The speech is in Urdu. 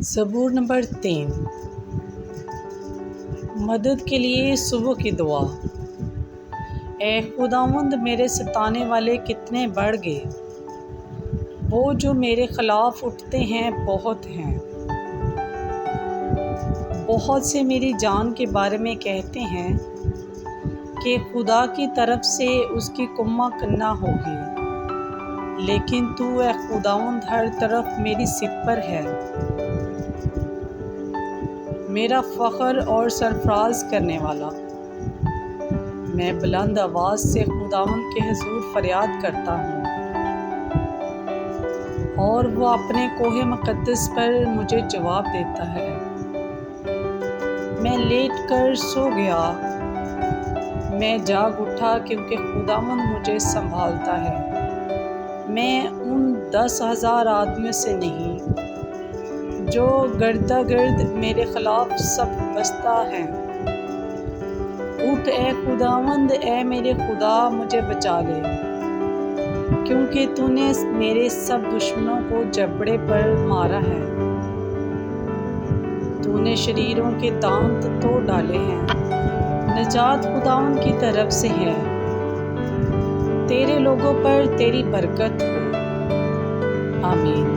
زبور نمبر 3۔ مدد کے لیے صبح کی دعا۔ اے خداوند، میرے ستانے والے کتنے بڑھ گئے، وہ جو میرے خلاف اٹھتے ہیں بہت ہیں۔ بہت سے میری جان کے بارے میں کہتے ہیں کہ خدا کی طرف سے اس کی کمک نہ ہوگی، لیکن تو اے خداوند ہر طرف میری سپر ہے، میرا فخر اور سرفراز کرنے والا۔ میں بلند آواز سے خداوند کے حضور فریاد کرتا ہوں، اور وہ اپنے کوہ مقدس پر مجھے جواب دیتا ہے۔ میں لیٹ کر سو گیا، میں جاگ اٹھا کیونکہ خداوند مجھے سنبھالتا ہے۔ میں ان 10,000 آدمیوں سے نہیں جو گرد میرے خلاف صف بستہ ہیں۔ اٹھ اے خداوند، اے میرے خدا، مجھے بچا لے، کیونکہ تو نے میرے سب دشمنوں کو جبڑے پر مارا ہے۔ تو نے شریروں کے دانت توڑ ڈالے ہیں۔ نجات خداوند کی طرف سے ہے، تیرے لوگوں پر تیری برکت ہو۔ آمین۔